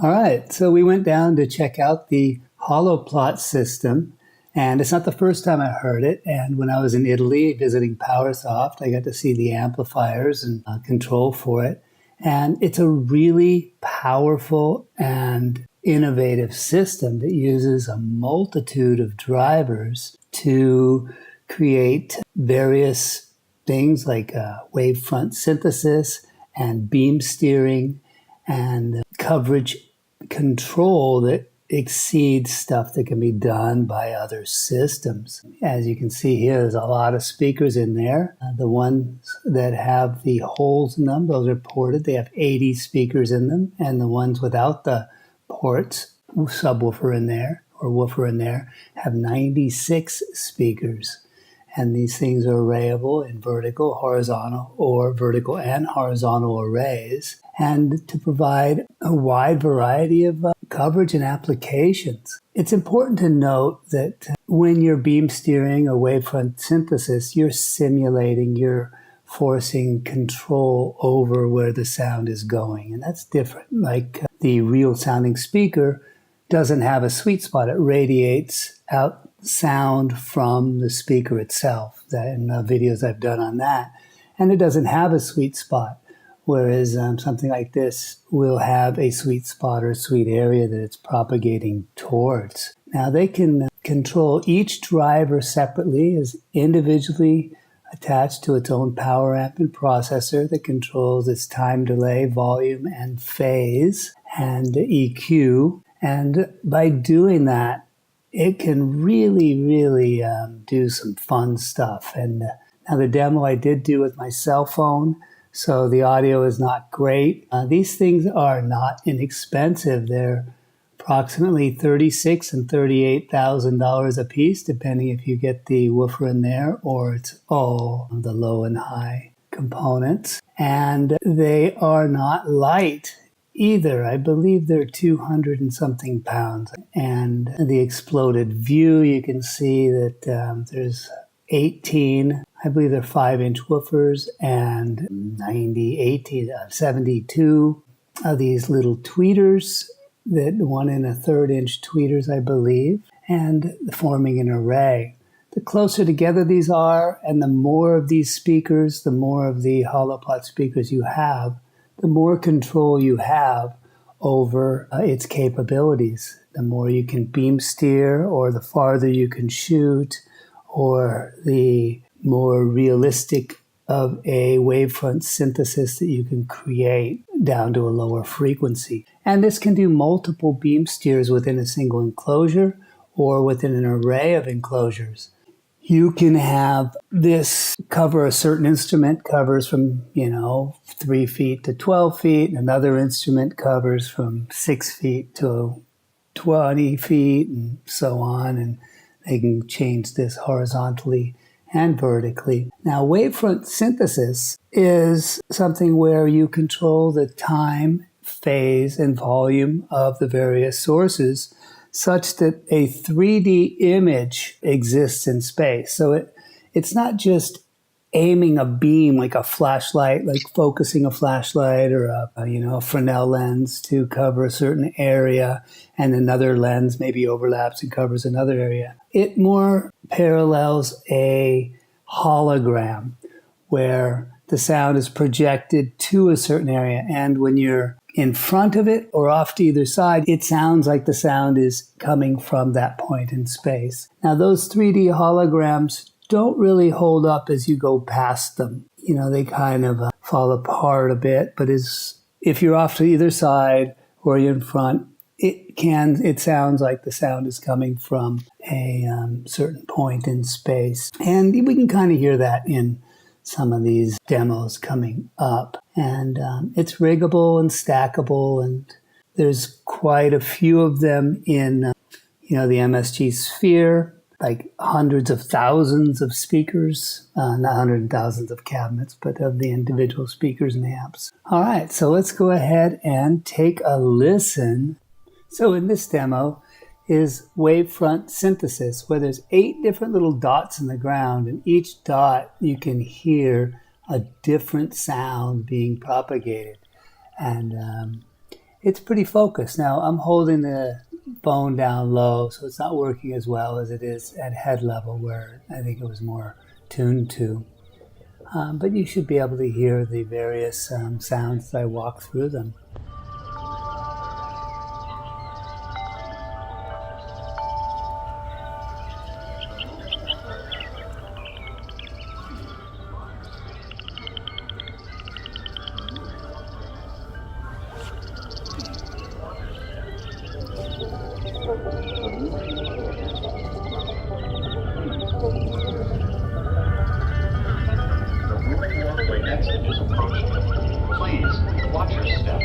All right, so we went down to check out the Holoplot system, and it's not the first time I heard it. And when I was in Italy visiting PowerSoft, I got to see the amplifiers and control for it. And it's a really powerful and innovative system that uses a multitude of drivers to create various things like wavefront synthesis and beam steering and coverage control that exceeds stuff that can be done by other systems. As you can see here, there's a lot of speakers in there. The ones that have the holes in them, those are ported. They have 80 speakers in them. And the ones without the ports, subwoofer in there, or woofer in there, have 96 speakers. And these things are arrayable in vertical, horizontal, or vertical and horizontal arrays, and to provide a wide variety of coverage and applications. It's important to note that when you're beam steering or wavefront synthesis, you're simulating, you're forcing control over where the sound is going. And that's different. Like the real sounding speaker doesn't have a sweet spot. It radiates out sound from the speaker itself. That in the videos I've done on that. And it doesn't have a sweet spot. Whereas something like this will have a sweet spot or sweet area that it's propagating towards. Now they can control each driver separately as individually attached to its own power amp and processor that controls its time delay, volume, and phase, and EQ. And by doing that, it can really do some fun stuff. And now the demo I did do with my cell phone, so the audio is not great. These things are not inexpensive. They're approximately $36,000 and $38,000 a piece, depending if you get the woofer in there or it's all the low and high components. And they are not light either. I believe they're 200 and something pounds. And the exploded view, you can see that there's 18, I believe they're 5-inch woofers, and 72 of these little tweeters, that 1 1/3 inch tweeters, I believe, and forming an array. The closer together these are, and the more of these speakers, the more of the Holoplot speakers you have, the more control you have over its capabilities. The more you can beam steer, or the farther you can shoot, or the more realistic of a wavefront synthesis that you can create down to a lower frequency. And this can do multiple beam steers within a single enclosure or within an array of enclosures. You can have this cover a certain instrument, covers from, 3 feet to 12 feet. Another instrument covers from 6 feet to 20 feet and so on. And they can change this horizontally and vertically. Now, wavefront synthesis is something where you control the time, phase, and volume of the various sources such that a 3D image exists in space. So it's not just aiming a beam like a flashlight, like focusing a flashlight or a Fresnel lens to cover a certain area, and another lens maybe overlaps and covers another area. It more parallels a hologram where the sound is projected to a certain area, and when you're in front of it or off to either side, it sounds like the sound is coming from that point in space. Now, those 3D holograms don't really hold up as you go past them. They kind of fall apart a bit, but if you're off to either side or you're in front, it sounds like the sound is coming from a certain point in space. And we can kind of hear that in some of these demos coming up. And it's riggable and stackable, and there's quite a few of them in the MSG sphere, like hundreds of thousands of speakers, not hundreds of thousands of cabinets, but of the individual speakers and amps. All right, so let's go ahead and take a listen. So in this demo is wavefront synthesis, where there's 8 different little dots in the ground, and each dot you can hear a different sound being propagated. And it's pretty focused. Now, I'm holding the phone down low, so it's not working as well as it is at head level, where I think it was more tuned to. But you should be able to hear the various sounds as I walk through them. Please watch your step.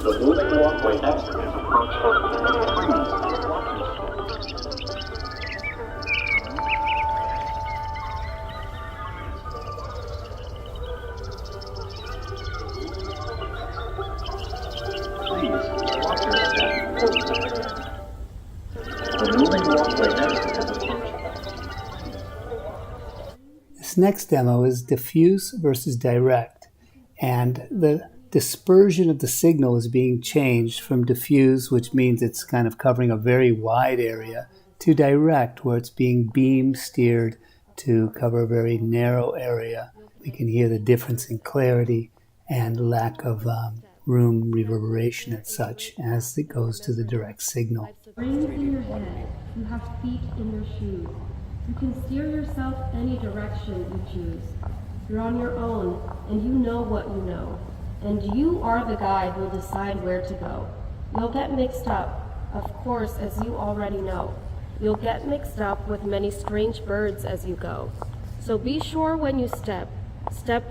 The moving walkway next is approaching. This next demo is diffuse versus direct, and the dispersion of the signal is being changed from diffuse, which means it's kind of covering a very wide area, to direct, where it's being beam steered to cover a very narrow area. We can hear the difference in clarity and lack of room reverberation and such as it goes to the direct signal. Rings in your head, you have feet in your shoes. You can steer yourself any direction you choose. You're on your own, and you know what you know. And you are the guide who'll decide where to go. You'll get mixed up, of course, as you already know. You'll get mixed up with many strange birds as you go. So be sure when you step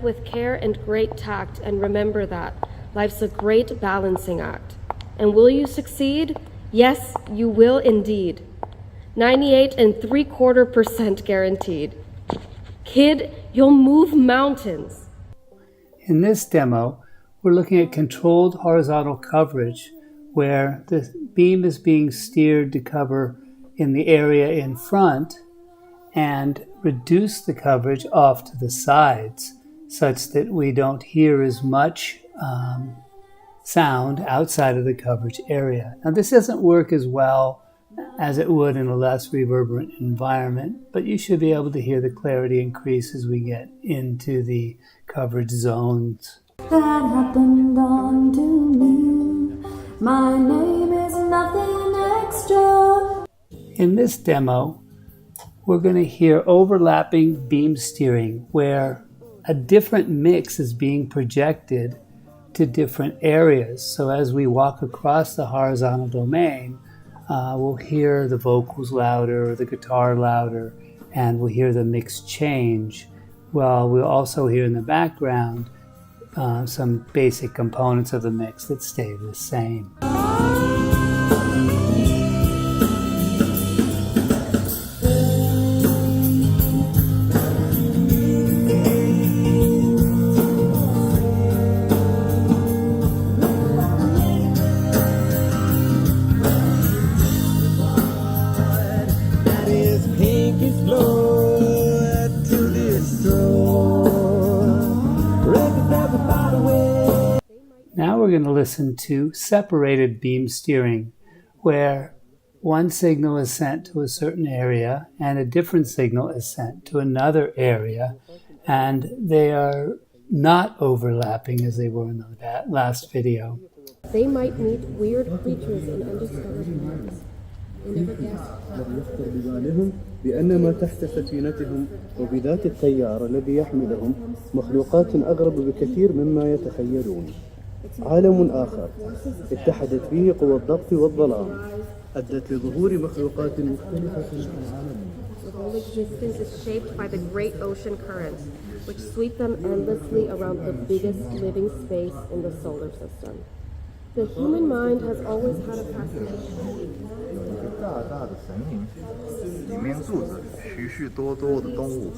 with care and great tact, and remember that life's a great balancing act. And will you succeed? Yes, you will indeed. 98.75% guaranteed. Kid, you'll move mountains. In this demo, we're looking at controlled horizontal coverage, where the beam is being steered to cover in the area in front and reduce the coverage off to the sides, such that we don't hear as much sound outside of the coverage area. Now, this doesn't work as well as it would in a less reverberant environment, but you should be able to hear the clarity increase as we get into the coverage zones. That happened unto me. My name is nothing extra. In this demo, we're going to hear overlapping beam steering, where a different mix is being projected to different areas. So as we walk across the horizontal domain, we'll hear the vocals louder, or the guitar louder, and we'll hear the mix change. Well, we'll also hear in the background some basic components of the mix that stay the same. Now we're going to listen to separated beam steering, where one signal is sent to a certain area and a different signal is sent to another area, and they are not overlapping as they were in the last video. They might meet weird creatures in undiscovered lands. They never guessed. لم يخطر ببالهم بأن ما تحت سفينتهم وبذات التيار الذي يحملهم مخلوقات أغرب بكثير مما يتخيلون. عالم آخر اتحدت فيه قوى الضغط والظلام أدت لظهور مخلوقات مختلفة في العالم. Their whole existence is shaped by the great ocean currents, which sweep them endlessly around the biggest living space in the solar system. The human mind has always had a fascination. 大大的神灵，里面住着许许多多的动物。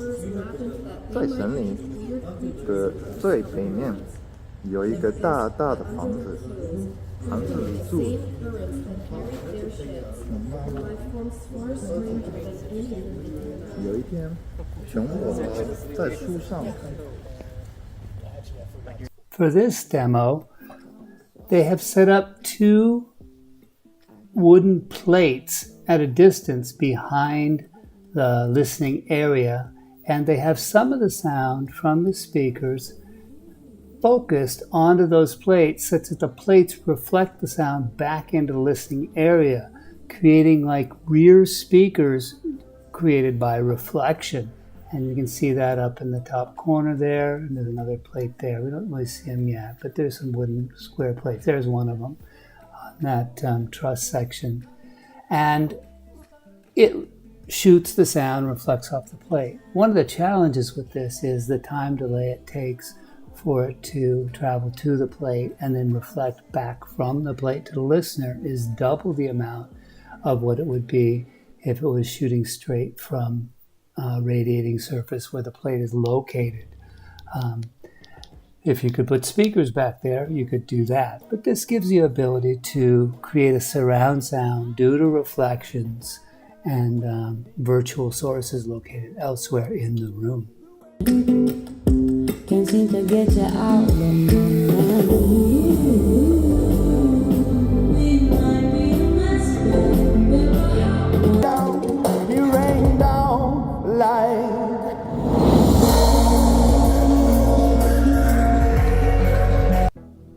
在神灵的最北面有一个大大的房子，盘子里住的。 Same currents that carried their ships. Life forms far stranger than any living. 有一天，熊宝宝在树上 For this demo, they have set up 2 wooden plates at a distance behind the listening area, and they have some of the sound from the speakers focused onto those plates such that the plates reflect the sound back into the listening area, creating like rear speakers created by reflection. And you can see that up in the top corner there, and there's another plate there. We don't really see them yet, but there's some wooden square plates. There's one of them on that truss section. And it shoots the sound, reflects off the plate. One of the challenges with this is the time delay it takes for it to travel to the plate and then reflect back from the plate to the listener is double the amount of what it would be if it was shooting straight from radiating surface where the plate is located. If you could put speakers back there, you could do that. But this gives you the ability to create a surround sound due to reflections and virtual sources located elsewhere in the room. Can't seem to get you out of my mind. We might be a mess, You rain down like.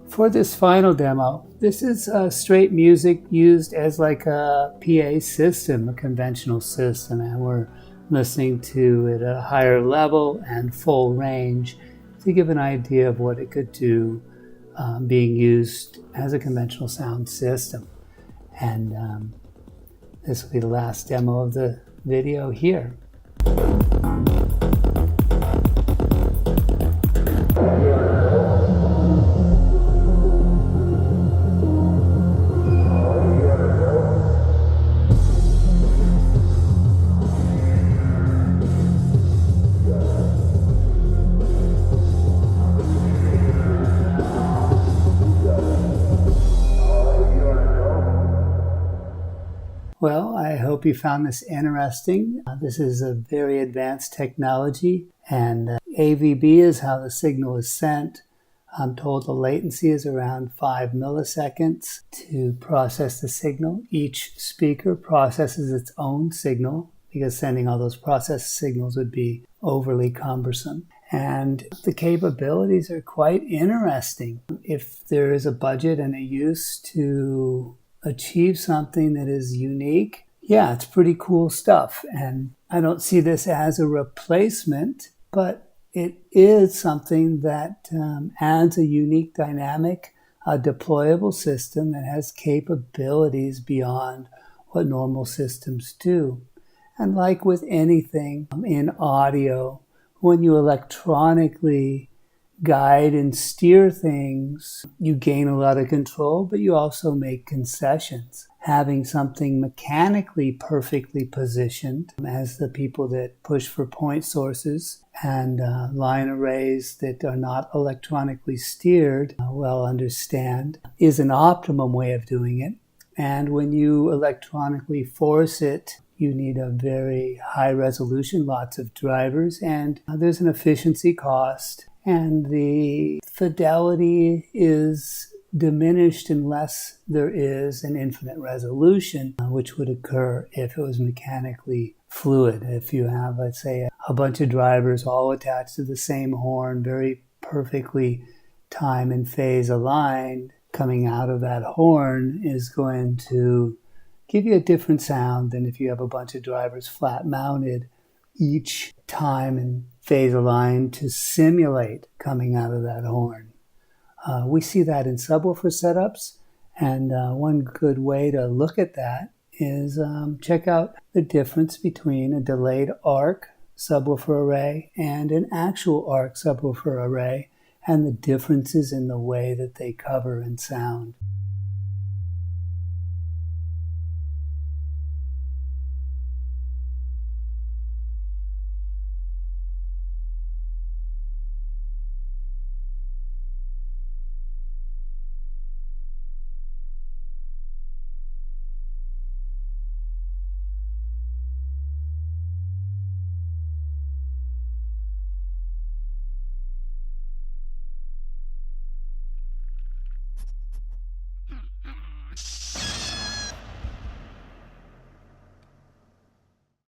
For this final demo, this is straight music used as like a PA system, a conventional system, and we're listening to it at a higher level and full range to give an idea of what it could do being used as a conventional sound system. And this will be the last demo of the video here. Well, I hope you found this interesting. This is a very advanced technology, and AVB is how the signal is sent. I'm told the latency is around 5 milliseconds to process the signal. Each speaker processes its own signal because sending all those processed signals would be overly cumbersome. And the capabilities are quite interesting. If there is a budget and a use to achieve something that is unique, yeah, it's pretty cool stuff. And I don't see this as a replacement, but it is something that adds a unique dynamic, a deployable system that has capabilities beyond what normal systems do. And like with anything in audio, when you electronically guide and steer things, you gain a lot of control, but you also make concessions. Having something mechanically perfectly positioned, as the people that push for point sources and line arrays that are not electronically steered well understand, is an optimum way of doing it. And when you electronically force it, you need a very high resolution, lots of drivers, and there's an efficiency cost. And the fidelity is diminished unless there is an infinite resolution, which would occur if it was mechanically fluid. If you have, let's say, a bunch of drivers all attached to the same horn, very perfectly time and phase aligned, coming out of that horn is going to give you a different sound than if you have a bunch of drivers flat mounted, each time and phase aligned to simulate coming out of that horn. We see that in subwoofer setups, and one good way to look at that is check out the difference between a delayed arc subwoofer array and an actual arc subwoofer array, and the differences in the way that they cover and sound.